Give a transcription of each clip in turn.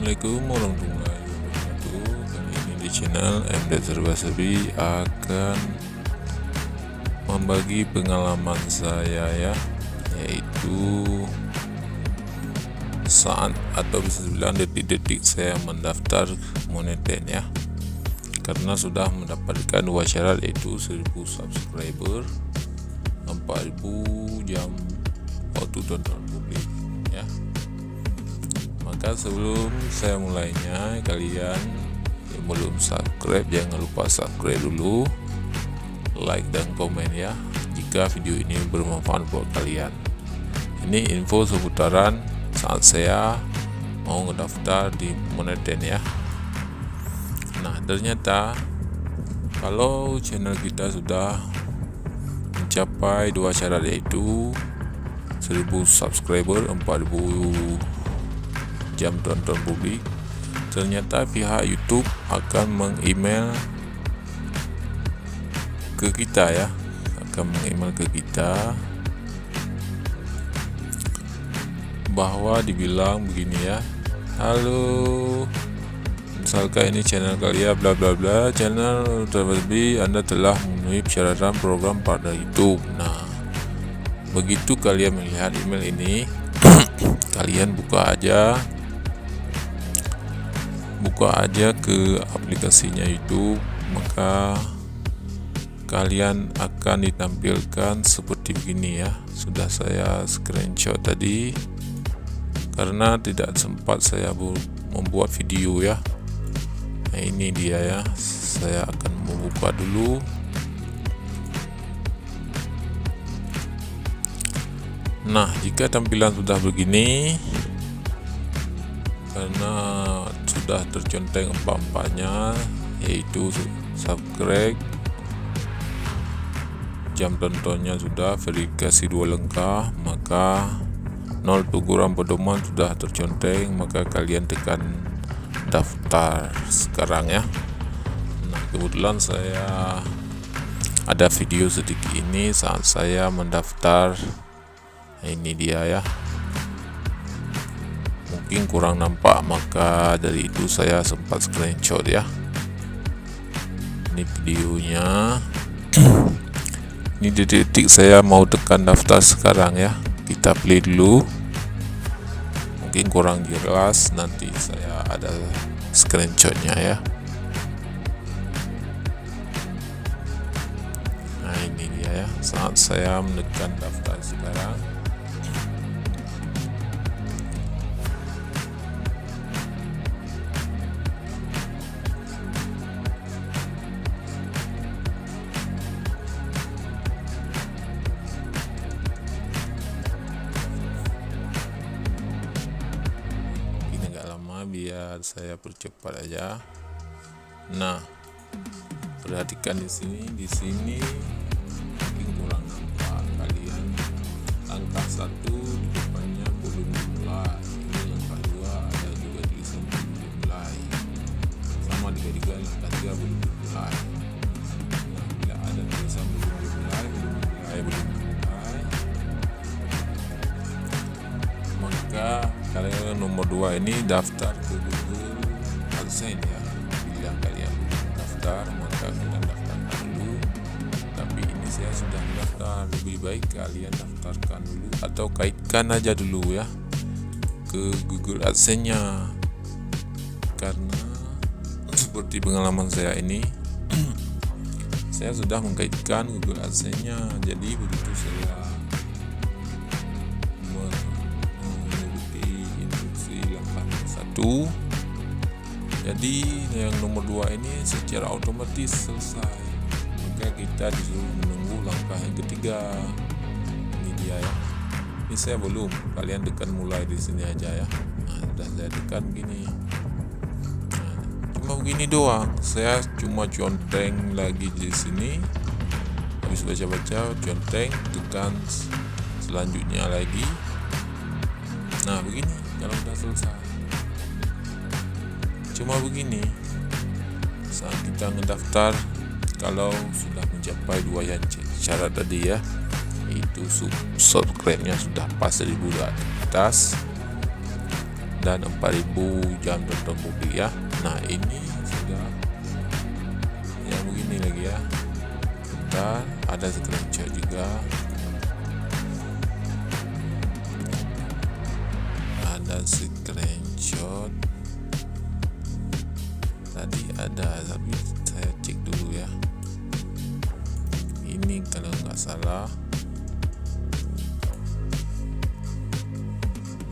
Assalamualaikum warahmatullahi wabarakatuh. Kali ini di channel MD Serba Serbi akan membagi pengalaman saya ya, yaitu saat atau bisa dibilang detik-detik saya mendaftar Moneten ya, karena sudah mendapatkan 2 syarat, yaitu 1000 subscriber, 4000 jam waktu tonton publik ya. Maka sebelum saya mulainya, kalian yang belum subscribe jangan lupa subscribe dulu, like dan komen ya jika video ini bermanfaat buat kalian. Ini info seputaran saat saya mau ngedaftar di Moneten ya. Nah, ternyata kalau channel kita sudah mencapai 2 syarat, yaitu 1000 subscriber, 4000 jam tonton publik, ternyata pihak YouTube akan meng-email ke kita ya, bahwa dibilang begini ya, halo, misalkan ini channel kalian bla bla bla, channel terlebih Anda telah memenuhi persyaratan program pada YouTube. Nah, begitu kalian melihat email ini kalian buka aja ke aplikasinya YouTube, maka kalian akan ditampilkan seperti begini ya. Sudah saya screenshot tadi karena tidak sempat saya membuat video ya. Nah, ini dia ya, saya akan membuka dulu. Nah, jika tampilan sudah begini, karena sudah terconteng empat-empatnya, yaitu subscribe, jam tontonnya sudah, verifikasi 2 lengkap, maka 0 teguran pedoman sudah terconteng, maka kalian tekan daftar sekarang ya. Nah, kebetulan saya ada video sedikit ini saat saya mendaftar. Nah, ini dia ya, mungkin kurang nampak, maka dari itu saya sempat screenshot ya. Ini videonya. Ini detik saya mau tekan daftar sekarang ya. Kita play dulu, mungkin kurang jelas, nanti saya ada screenshotnya ya. Nah, ini dia ya, saat saya menekan daftar sekarang. Biar saya percepat aja. Nah, perhatikan di sini mungkin kurang nampak kalian. Langkah 1 di depannya belum dimulai. Ini langkah 2 ada juga tulisan belum dimulai. Sama juga langkah 3 belum dimulai. Nah, bila ada tulisan belum dimulai, maka kalian nomor 2 ini daftar ke Google AdSense ya. Bila kalian daftar, maka kalian daftarkan dulu. Tapi ini saya sudah daftar, lebih baik kalian daftarkan dulu atau kaitkan aja dulu ya ke Google AdSense-nya, karena seperti pengalaman saya ini saya sudah mengkaitkan Google AdSense-nya. Jadi begitu saya jadi yang nomor 2 ini secara otomatis selesai, maka kita disuruh menunggu langkah yang ketiga. Ini dia ya, ini saya belum, kalian tekan mulai di sini aja ya. Nah, sudah saya tekan begini. Nah, cuma begini doang, saya cuma conteng lagi di sini, habis baca-baca conteng, tekan selanjutnya lagi. Nah, begini kalau sudah selesai. Cuma begini saat kita ngedaftar, kalau sudah mencapai 2 yang syarat tadi ya, yaitu subscribe-nya sudah pas 1000 di atas, dan 4000 jam tonton publik ya. Nah ini sudah yang begini lagi ya. Bentar, ada screenshot juga, tadi ada, tapi saya cek dulu ya. Ini kalau nggak salah,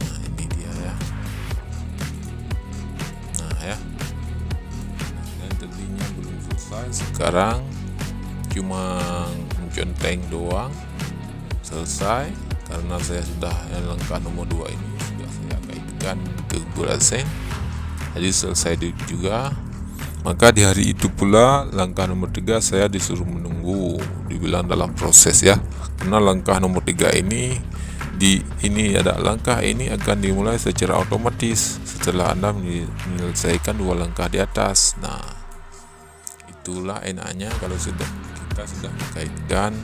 nah ini dia ya. Nah ya, dan tadinya belum selesai, sekarang cuma menconteng doang selesai, karena saya sudah yang langkah nomor 2 ini sudah saya kaitkan ke Google AdSense, jadi selesai juga. Maka di hari itu pula langkah nomor 3 saya disuruh menunggu, dibilang dalam proses ya, karena langkah nomor 3 ini ada langkah ini akan dimulai secara otomatis setelah Anda menyelesaikan 2 langkah di atas. Nah itulah enaknya kalau kita sudah mengkaitkan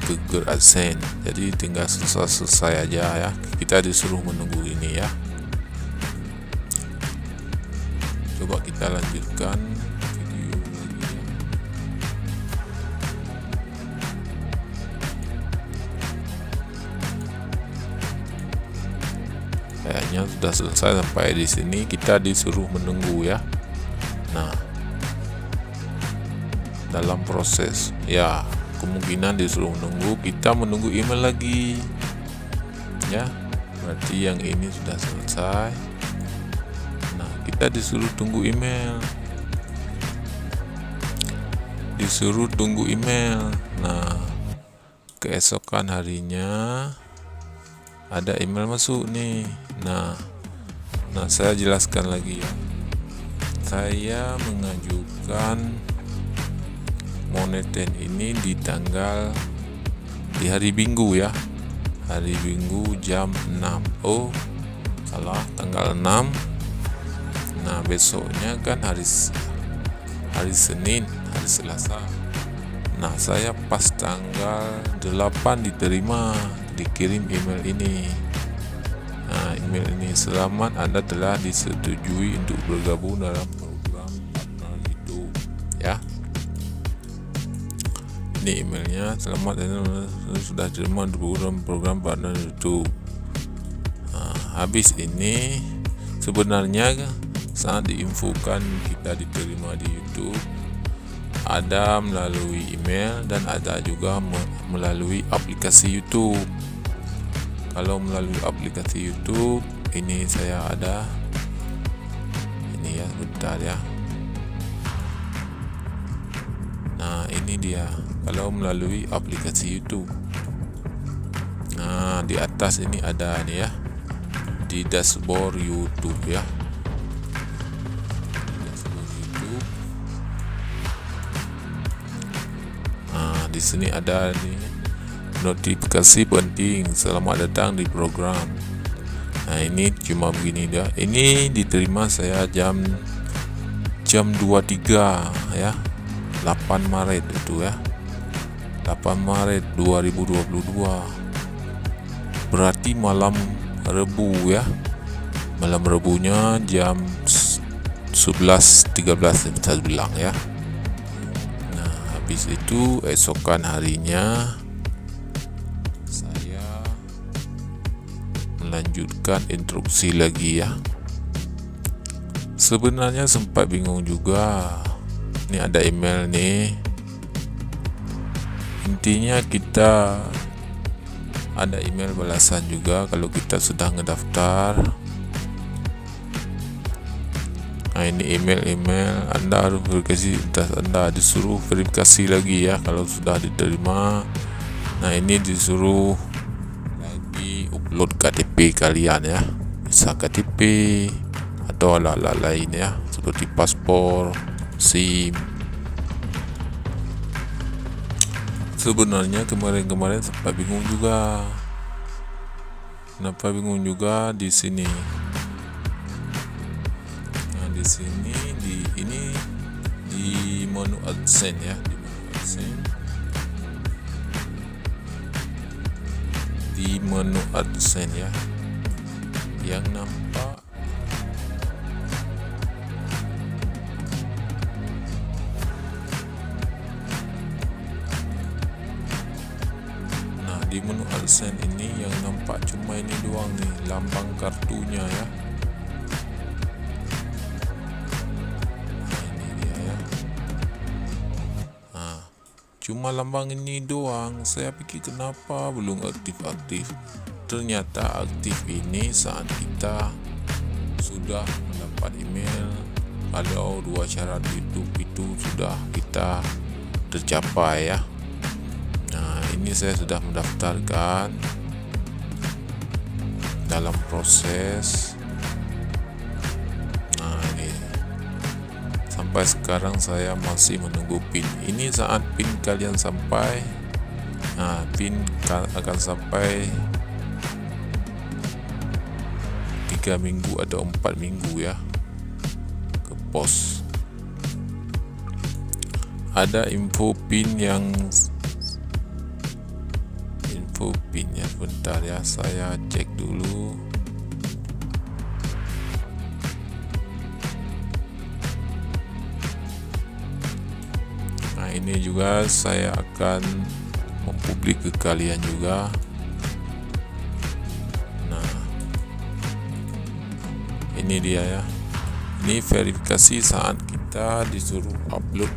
ke Google AdSense, jadi tinggal selesai aja ya, kita disuruh menunggu ini ya. Coba kita lanjutkan video lagi ya. Kayaknya sudah selesai sampai di sini, kita disuruh menunggu ya. Nah dalam proses ya, kemungkinan disuruh menunggu, kita menunggu email lagi ya, berarti yang ini sudah selesai. Nah kita disuruh tunggu email, Nah keesokan harinya ada email masuk nih. Nah saya jelaskan lagi ya, saya mengajukan Monetain ini di hari Minggu ya, hari Minggu jam 6. Oh salah, tanggal 6. Nah besoknya kan hari Senin, hari Selasa. Nah saya pas tanggal 8 dikirim email ini. Nah email ini, selamat Anda telah disetujui untuk bergabung dalam program partner YouTube ya. Ini emailnya, selamat Anda sudah terima program partner YouTube. Nah, habis ini sebenarnya saat diinfokan kita diterima di YouTube, ada melalui email dan ada juga melalui aplikasi YouTube. Kalau melalui aplikasi YouTube ini saya ada ini ya, sebentar ya. Nah ini dia, kalau melalui aplikasi YouTube. Nah di atas ini ada nih ya, di dashboard YouTube ya. Nah di sini ada nih notifikasi penting, selamat datang di program. Nah ini cuma begini dah. Ini diterima saya jam 23 ya, 8 Maret itu ya, 8 Maret 2022, berarti malam Rebu ya, malam Rebunya jam 11.13 bisa bilang ya. Nah habis itu esokan harinya saya melanjutkan instruksi lagi ya. Sebenarnya sempat bingung juga. Ini ada email nih, intinya kita ada email balasan juga kalau kita sudah ngedaftar. Nah ini email Anda harus verifikasi, Anda disuruh verifikasi lagi ya kalau sudah diterima. Nah ini disuruh lagi upload KTP kalian ya, bisa KTP atau alat-alat lain ya, seperti paspor, SIM. Sebenarnya kemarin sempat bingung juga. Kenapa bingung juga di sini? Nah di sini di menu AdSense ya, di menu AdSense ya. yang nampak di menu AdSense ini yang nampak cuma ini doang nih, lambang kartunya ya. Nah, ini dia ya. Nah, cuma lambang ini doang. Saya pikir kenapa belum aktif-aktif. Ternyata aktif ini saat kita sudah mendapat email kalau 2 syarat YouTube itu sudah kita tercapai ya. Nah, ini saya sudah mendaftarkan, dalam proses. Nah, ini sampai sekarang saya masih menunggu PIN. Ini saat PIN kalian sampai, nah PIN akan sampai 3 minggu atau 4 minggu ya ke pos. Ada info PIN ya, bentar ya, saya cek dulu. Nah, ini juga saya akan mempublik ke kalian juga. Nah, ini dia ya. Ini verifikasi saat kita disuruh upload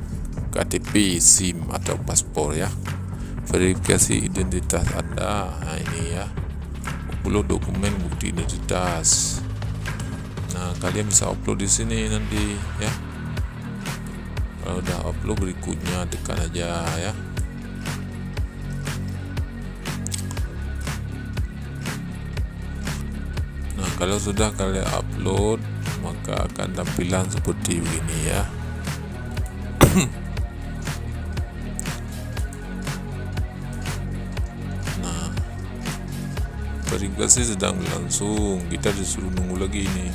KTP, SIM atau paspor ya. Verifikasi identitas Anda. Nah, ini ya, upload dokumen bukti identitas. Nah, kalian bisa upload di sini nanti ya. Kalau udah upload, berikutnya tekan aja ya. Nah, kalau sudah kalian upload, maka akan tampilan seperti begini ya. Verifikasi sedang berlangsung, kita disuruh nunggu lagi nih.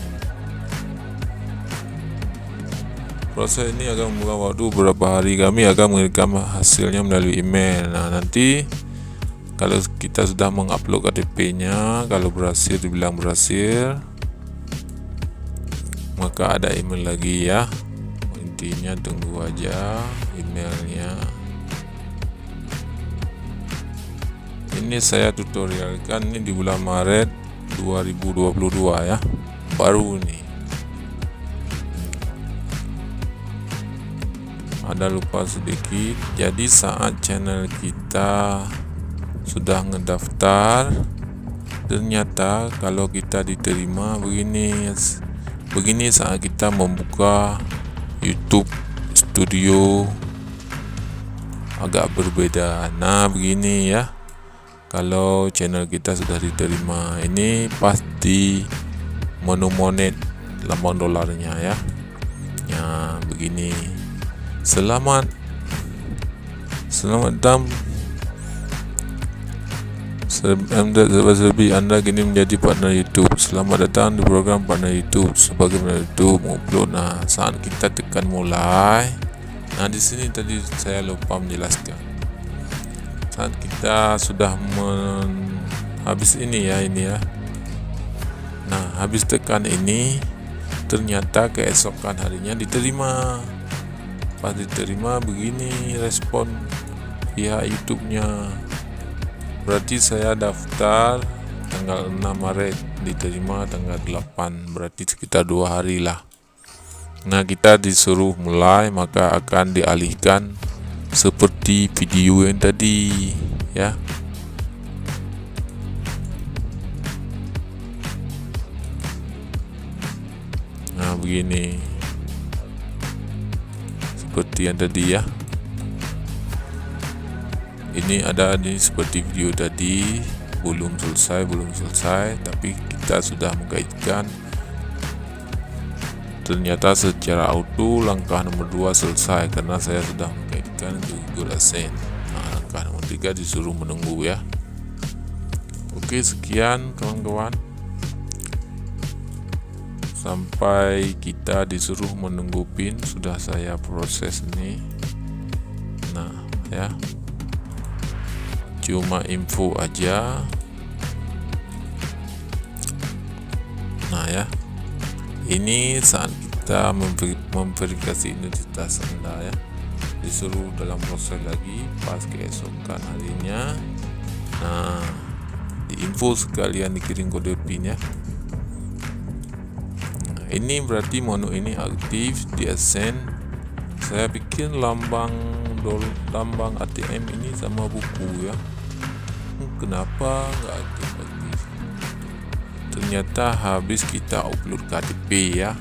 Proses ini akan membuka waktu beberapa hari. Kami akan mengirimkan hasilnya melalui email. Nah, nanti kalau kita sudah mengupload KTP-nya, kalau berhasil, dibilang berhasil, maka ada email lagi ya. Intinya tunggu aja emailnya. Ini saya tutorialkan ini di bulan Maret 2022 ya, baru nih. Ada lupa sedikit, jadi saat channel kita sudah ngedaftar, ternyata kalau kita diterima begini saat kita membuka YouTube Studio agak berbeda. Nah, begini ya. Kalau channel kita sudah diterima, ini pasti menu monet lambang dolarnya ya. Ya, begini. Selamat datang Anda kini menjadi partner YouTube. Selamat datang di program partner YouTube. Sebagai partner YouTube upload. Nah, saat kita tekan mulai, nah di sini tadi saya lupa menjelaskan. Saat kita sudah habis ini ya. Nah, habis tekan ini, ternyata keesokan harinya diterima. Pas diterima begini respon pihak YouTube-nya. Berarti saya daftar tanggal 6 Maret, diterima tanggal 8, berarti sekitar 2 hari lah. Nah, kita disuruh mulai, maka akan dialihkan seperti video yang tadi ya. Nah, begini seperti yang tadi ya. Ini ada di seperti video tadi, belum selesai, tapi kita sudah mengaitkan. Ternyata secara auto langkah nomor 2 selesai karena saya sudah mengaitkan Google AdSense. Nah, langkah nomor 3 disuruh menunggu ya. Oke, sekian kawan-kawan. Sampai kita disuruh menunggu PIN, sudah saya proses ini. Nah, ya. Cuma info aja. Nah ya, ini saat kita memverifikasi identitas Anda ya, disuruh dalam proses lagi pas keesokan harinya. Nah, di info sekalian dikirim kode PIN ya. Nah, ini berarti menu ini aktif, dia send. Saya bikin lambang ATM ini sama buku ya. Kenapa nggak aktif? Ternyata habis kita upload KTP ya.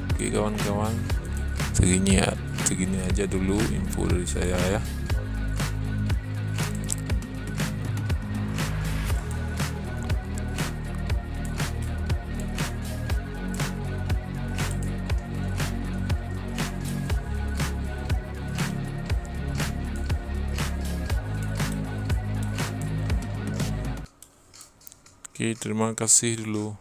Oke kawan-kawan, segini aja dulu info dari saya ya. Oke, terima kasih dulu.